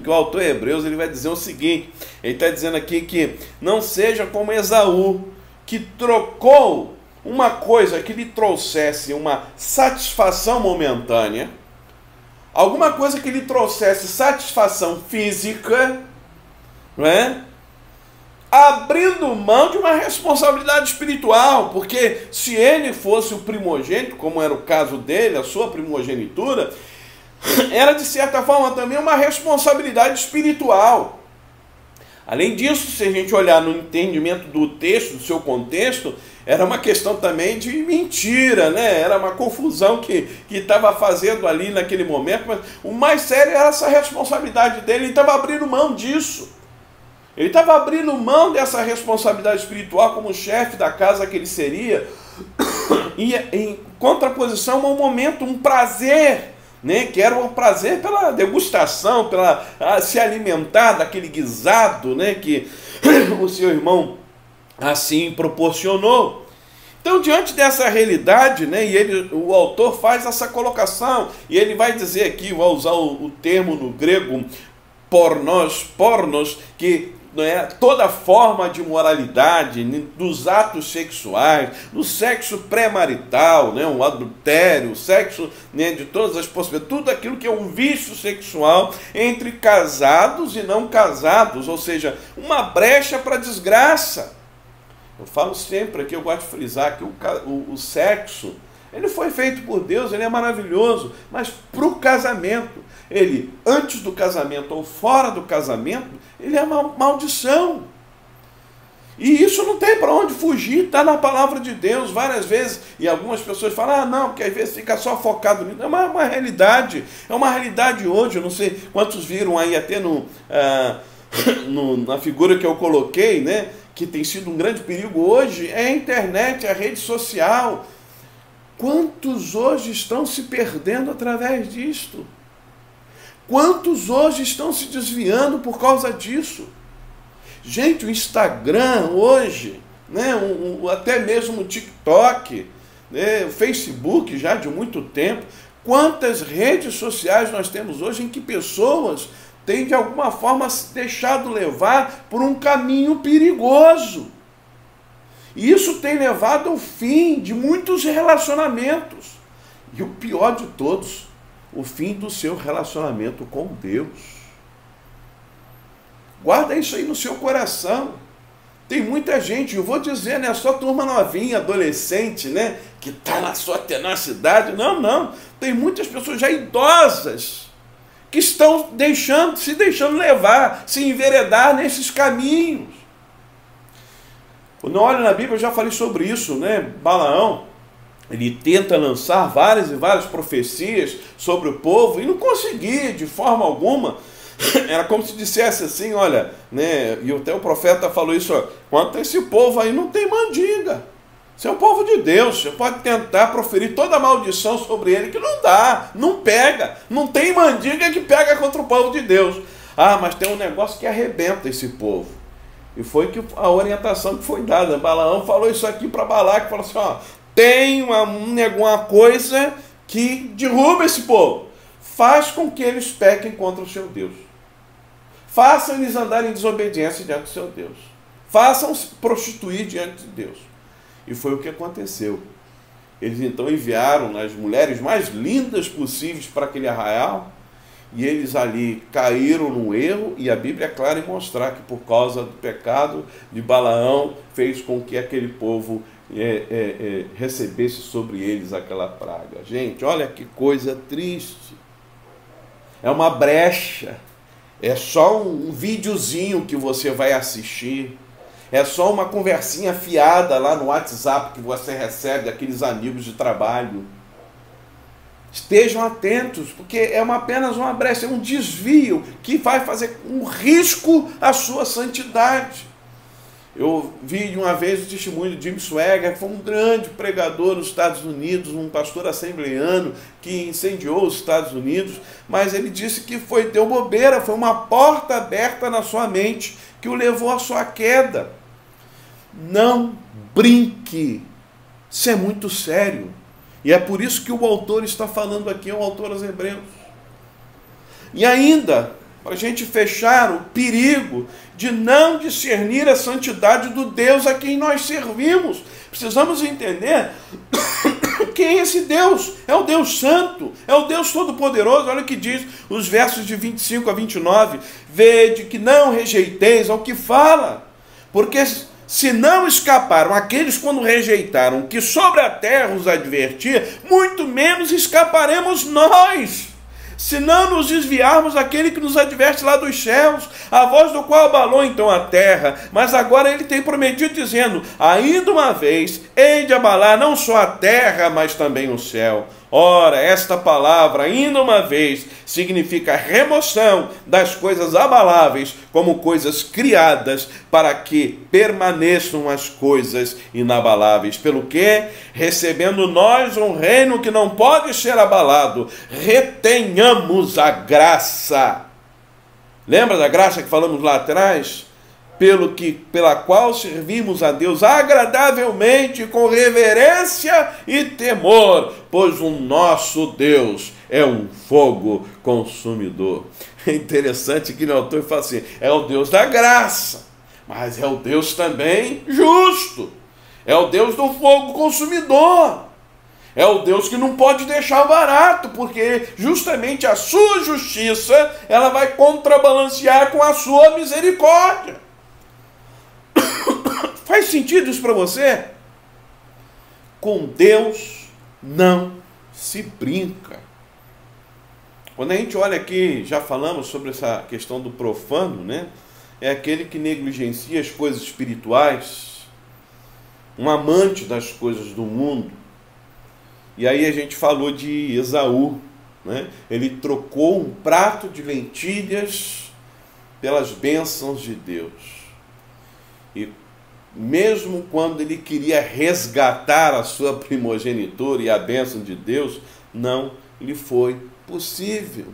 que o autor Hebreus ele vai dizer o seguinte. Ele está dizendo aqui que não seja como Esaú, que trocou uma coisa que lhe trouxesse uma satisfação momentânea, alguma coisa que lhe trouxesse satisfação física, não é? Abrindo mão de uma responsabilidade espiritual, porque se ele fosse o primogênito, como era o caso dele, a sua primogenitura, era de certa forma também uma responsabilidade espiritual. Além disso, se a gente olhar no entendimento do texto, do seu contexto, era uma questão também de mentira, né? Era uma confusão que estava fazendo ali naquele momento, mas o mais sério era essa responsabilidade dele, ele estava abrindo mão disso. Ele estava abrindo mão dessa responsabilidade espiritual como chefe da casa que ele seria, e em contraposição a um momento, um prazer, né, que era um prazer pela degustação, pela se alimentar daquele guisado, né, que o seu irmão assim proporcionou. Então, diante dessa realidade, né, o autor faz essa colocação, e ele vai dizer aqui, vai usar o termo no grego pornos, que toda forma de moralidade, dos atos sexuais, do sexo pré-marital, né, o adultério, o sexo, né, de todas as possibilidades, tudo aquilo que é um vício sexual entre casados e não casados, ou seja, uma brecha para a desgraça. Eu falo sempre aqui, eu gosto de frisar que o sexo, ele foi feito por Deus, ele é maravilhoso, mas para o casamento, ele, antes do casamento ou fora do casamento, ele é uma maldição. E isso não tem para onde fugir, está na palavra de Deus várias vezes. E algumas pessoas falam, não, porque às vezes fica só focado nisso. É uma realidade, hoje. Eu não sei quantos viram aí até na figura que eu coloquei, né, que tem sido um grande perigo hoje, é a internet, a rede social. Quantos hoje estão se perdendo através disto? Quantos hoje estão se desviando por causa disso? Gente, o Instagram hoje, né, até mesmo o TikTok, né, o Facebook já de muito tempo, quantas redes sociais nós temos hoje em que pessoas têm de alguma forma se deixado levar por um caminho perigoso. E isso tem levado ao fim de muitos relacionamentos. E o pior de todos, o fim do seu relacionamento com Deus. Guarda isso aí no seu coração. Tem muita gente, eu vou dizer, não é só turma novinha, adolescente, né, que está na sua tenacidade. Não. Tem muitas pessoas já idosas que estão se deixando levar, se enveredar nesses caminhos. Quando eu olho na Bíblia, eu já falei sobre isso, né? Balaão, ele tenta lançar várias e várias profecias sobre o povo e não conseguia de forma alguma. Era como se dissesse assim, olha, né? E até o profeta falou isso, ó, quanto a esse povo aí não tem mandiga. Você é um povo de Deus, você pode tentar proferir toda a maldição sobre ele, que não dá, não pega, não tem mandiga que pega contra o povo de Deus. Ah, mas tem um negócio que arrebenta esse povo. E foi que a orientação que foi dada. Balaão falou isso aqui para Balaque, falou assim, ó, tem uma coisa que derruba esse povo. Faz com que eles pequem contra o seu Deus. Façam eles andarem em desobediência diante do seu Deus. Façam-se prostituir diante de Deus. E foi o que aconteceu. Eles então enviaram as mulheres mais lindas possíveis para aquele arraial, e eles ali caíram no erro, e a Bíblia é clara em mostrar que por causa do pecado de Balaão, fez com que aquele povo recebesse sobre eles aquela praga. Gente, olha que coisa triste. É uma brecha. É só um videozinho que você vai assistir. É só uma conversinha fiada lá no WhatsApp que você recebe daqueles amigos de trabalho. Estejam atentos, porque é apenas uma brecha, é um desvio que vai fazer um risco à sua santidade. Eu vi uma vez o testemunho de Jim Swaggart, que foi um grande pregador nos Estados Unidos, um pastor assembleano que incendiou os Estados Unidos, mas ele disse que deu bobeira, foi uma porta aberta na sua mente que o levou à sua queda. Não brinque, isso é muito sério. E é por isso que o autor está falando aqui, é o autor aos Hebreus. E ainda, para a gente fechar, o perigo de não discernir a santidade do Deus a quem nós servimos. Precisamos entender quem é esse Deus. É o Deus Santo, é o Deus Todo-Poderoso. Olha o que diz os versos de 25 a 29. Vede que não rejeiteis ao que fala, porque se não escaparam aqueles quando rejeitaram que sobre a terra os advertia, muito menos escaparemos nós, se não nos desviarmos daquele que nos adverte lá dos céus, a voz do qual abalou então a terra, mas agora ele tem prometido dizendo, ainda uma vez, hei de abalar não só a terra, mas também o céu. Ora, esta palavra, ainda uma vez, significa remoção das coisas abaláveis como coisas criadas para que permaneçam as coisas inabaláveis. Pelo que, recebendo nós um reino que não pode ser abalado, retenhamos a graça. Lembra da graça que falamos lá atrás? Pela qual servimos a Deus agradavelmente, com reverência e temor, pois o nosso Deus é um fogo consumidor. É interessante que o autor fala assim, é o Deus da graça, mas é o Deus também justo, é o Deus do fogo consumidor, é o Deus que não pode deixar barato, porque justamente a sua justiça, ela vai contrabalancear com a sua misericórdia. Faz sentido isso para você? Com Deus não se brinca. Quando a gente olha aqui, já falamos sobre essa questão do profano, né? É aquele que negligencia as coisas espirituais, um amante das coisas do mundo. E aí a gente falou de Esaú, né? Ele trocou um prato de lentilhas pelas bênçãos de Deus. E mesmo quando ele queria resgatar a sua primogenitura e a bênção de Deus, não lhe foi possível.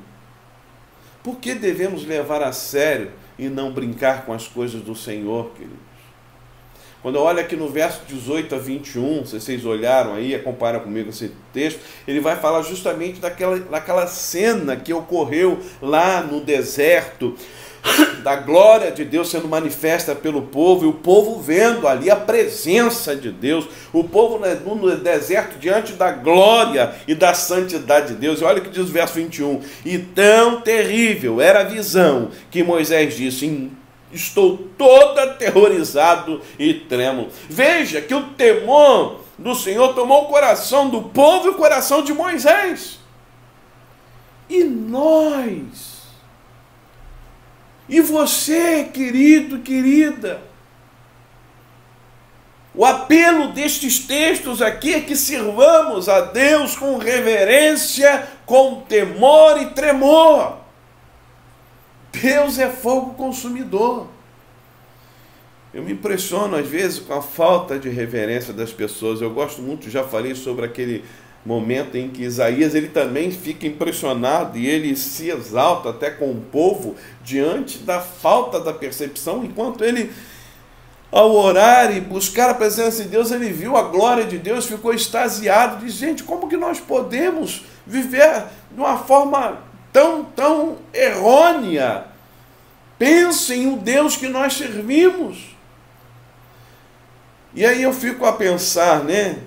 Por que devemos levar a sério e não brincar com as coisas do Senhor, queridos? Quando eu olho aqui no verso 18 a 21, se vocês olharam aí, acompanham comigo esse texto, ele vai falar justamente daquela cena que ocorreu lá no deserto, da glória de Deus sendo manifesta pelo povo, e o povo vendo ali a presença de Deus, o povo no deserto diante da glória e da santidade de Deus. E olha o que diz o verso 21, e tão terrível era a visão que Moisés disse, estou todo aterrorizado e trêmulo. Veja que o temor do Senhor tomou o coração do povo e o coração de Moisés. E nós... E você, querido, querida, o apelo destes textos aqui é que sirvamos a Deus com reverência, com temor e tremor. Deus é fogo consumidor. Eu me impressiono às vezes com a falta de reverência das pessoas. Eu gosto muito, já falei sobre aquele momento em que Isaías ele também fica impressionado e ele se exalta até com o povo diante da falta da percepção, enquanto ele, ao orar e buscar a presença de Deus, ele viu a glória de Deus, ficou extasiado, diz, gente, como que nós podemos viver de uma forma tão errônea? Pensem o Deus que nós servimos. E aí eu fico a pensar, né?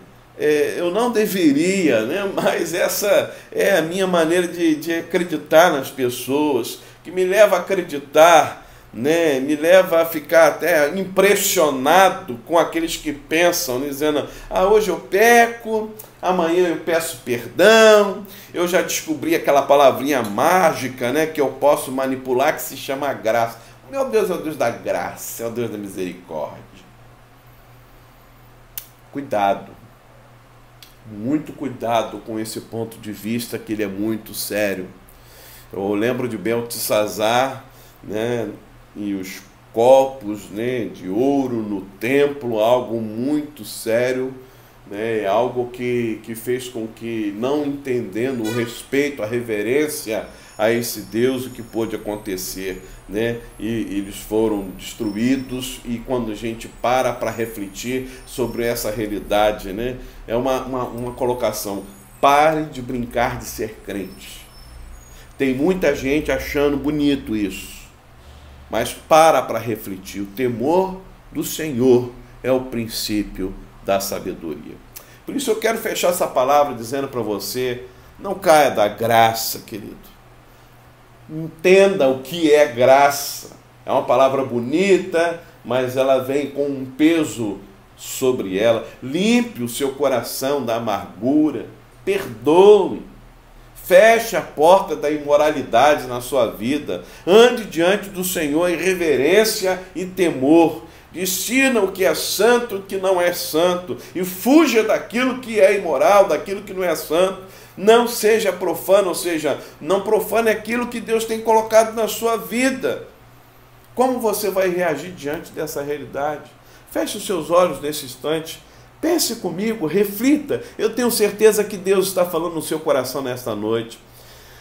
Eu não deveria, né? Mas essa é a minha maneira de acreditar nas pessoas, que me leva a acreditar, né? Me leva a ficar até impressionado com aqueles que pensam, dizendo, hoje eu peco, amanhã eu peço perdão, eu já descobri aquela palavrinha mágica, né, que eu posso manipular, que se chama graça. Meu Deus é o Deus da graça, é o Deus da misericórdia. Cuidado. Muito cuidado com esse ponto de vista, que ele é muito sério. Eu lembro de Beltesazar, né, e os copos, né, de ouro no templo, algo muito sério, né, algo que fez com que, não entendendo o respeito, a reverência a esse Deus, o que pôde acontecer, né? E eles foram destruídos. E quando a gente para refletir sobre essa realidade, né? É uma colocação: pare de brincar de ser crente. Tem muita gente achando bonito isso, mas para refletir. O temor do Senhor é o princípio da sabedoria. Por isso eu quero fechar essa palavra dizendo para você: não caia da graça, querido. Entenda o que é graça. É uma palavra bonita, mas ela vem com um peso sobre ela. Limpe o seu coração da amargura, perdoe, Feche a porta da imoralidade na sua vida. Ande diante do Senhor em reverência e temor. Discina o que é santo e o que não é santo. E fuja daquilo que é imoral, daquilo que não é santo. Não seja profano, ou seja, não profane aquilo que Deus tem colocado na sua vida. Como você vai reagir diante dessa realidade? Feche os seus olhos nesse instante. Pense comigo, reflita. Eu tenho certeza que Deus está falando no seu coração nesta noite.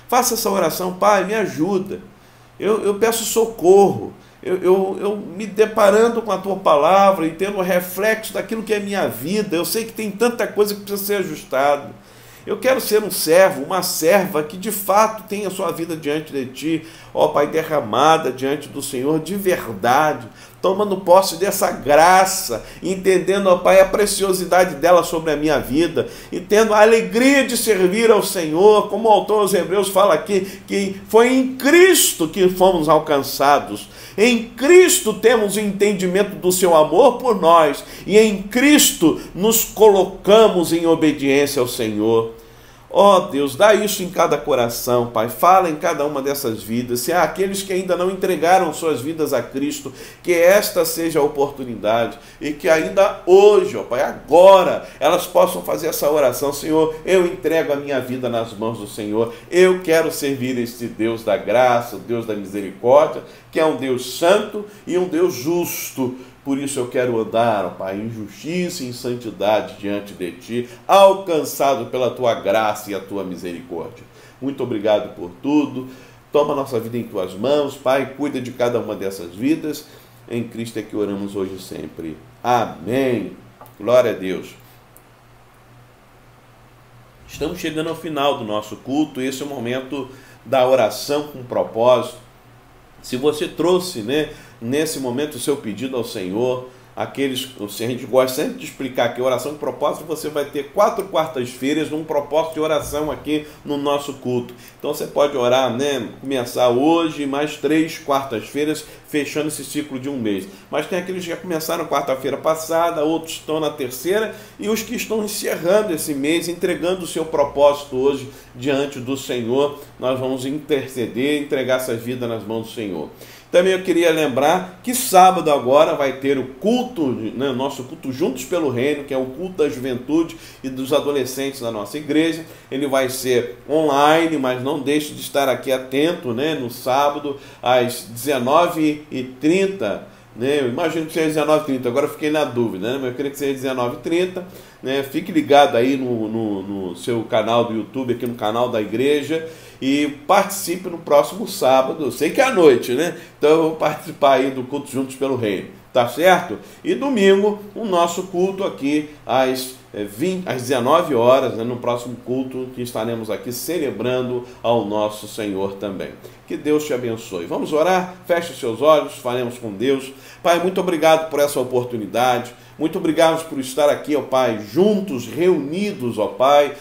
Faça essa oração. Pai, me ajuda. Eu peço socorro. Eu me deparando com a tua palavra e tendo um reflexo daquilo que é minha vida. Eu sei que tem tanta coisa que precisa ser ajustada. Eu quero ser um servo, uma serva que de fato tenha a sua vida diante de ti, ó Pai, derramada diante do Senhor de verdade, tomando posse dessa graça, entendendo, ó Pai, a preciosidade dela sobre a minha vida, e tendo a alegria de servir ao Senhor, como o autor aos Hebreus fala aqui, que foi em Cristo que fomos alcançados. Em Cristo temos o entendimento do seu amor por nós, e em Cristo nos colocamos em obediência ao Senhor. Ó Deus, dá isso em cada coração, Pai. Fala em cada uma dessas vidas. Se há aqueles que ainda não entregaram suas vidas a Cristo, que esta seja a oportunidade e que ainda hoje, ó Pai, agora, elas possam fazer essa oração. Senhor, eu entrego a minha vida nas mãos do Senhor. Eu quero servir este Deus da graça, o Deus da misericórdia, que é um Deus santo e um Deus justo. Por isso eu quero andar, ó Pai, em justiça e em santidade diante de Ti, alcançado pela Tua graça e a Tua misericórdia. Muito obrigado por tudo. Toma a nossa vida em Tuas mãos, Pai. Cuida de cada uma dessas vidas. Em Cristo é que oramos hoje e sempre. Amém. Glória a Deus. Estamos chegando ao final do nosso culto. Esse é o momento da oração com propósito. Se você trouxe, nesse momento o seu pedido ao Senhor, a gente gosta sempre de explicar que oração de propósito, você vai ter 4 quartas-feiras num propósito de oração aqui no nosso culto. Então você pode orar, começar hoje, mais 3 quartas-feiras, fechando esse ciclo de um mês. Mas tem aqueles que já começaram quarta-feira passada, outros estão na terceira, e os que estão encerrando esse mês, entregando o seu propósito hoje diante do Senhor. Nós vamos interceder, entregar essa vida nas mãos do Senhor. Também eu queria lembrar que sábado agora vai ter o culto, nosso culto Juntos pelo Reino, que é o culto da juventude e dos adolescentes da nossa igreja. Ele vai ser online, mas não deixe de estar aqui atento, no sábado às 19h30. Eu imagino que seja 19h30, agora eu fiquei na dúvida, mas eu queria que seja 19h30. Fique ligado aí no seu canal do YouTube, aqui no canal da igreja, e participe no próximo sábado. Eu sei que é à noite, então eu vou participar aí do culto Juntos pelo Reino, tá certo? E domingo o nosso culto aqui às 19 horas, no próximo culto que estaremos aqui celebrando ao nosso Senhor também. Que Deus te abençoe. Vamos orar? Feche os seus olhos, falemos com Deus. Pai, muito obrigado por essa oportunidade. Muito obrigado por estar aqui, ó Pai, juntos, reunidos, ó Pai,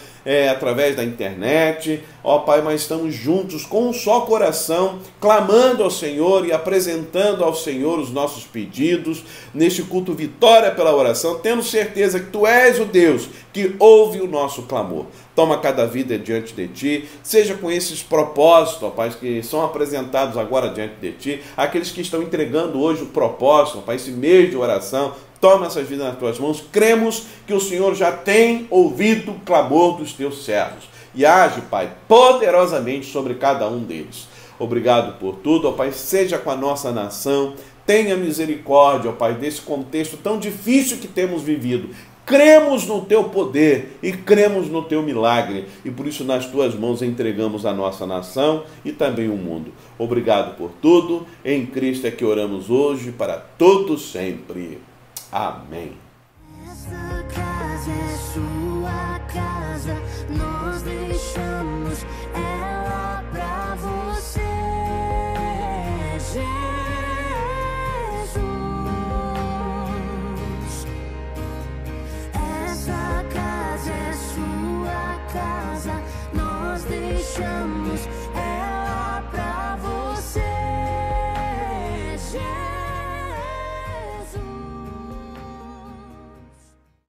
através da internet, ó Pai, mas estamos juntos com um só coração, clamando ao Senhor e apresentando ao Senhor os nossos pedidos, neste culto Vitória pela Oração, tendo certeza que Tu és o Deus que ouve o nosso clamor. Toma cada vida diante de Ti, seja com esses propósitos, ó Pai, que são apresentados agora diante de Ti, aqueles que estão entregando hoje o propósito, ó Pai, esse mês de oração. Toma essas vidas nas Tuas mãos. Cremos que o Senhor já tem ouvido o clamor dos Teus servos. E age, Pai, poderosamente sobre cada um deles. Obrigado por tudo, ó Pai. Seja com a nossa nação. Tenha misericórdia, ó Pai, desse contexto tão difícil que temos vivido. Cremos no Teu poder e cremos no Teu milagre. E por isso nas Tuas mãos entregamos a nossa nação e também o mundo. Obrigado por tudo. Em Cristo é que oramos hoje para todos sempre. Amém. Essa casa é sua casa, nós deixamos ela pra você, Jesus. Essa casa é sua casa, nós deixamos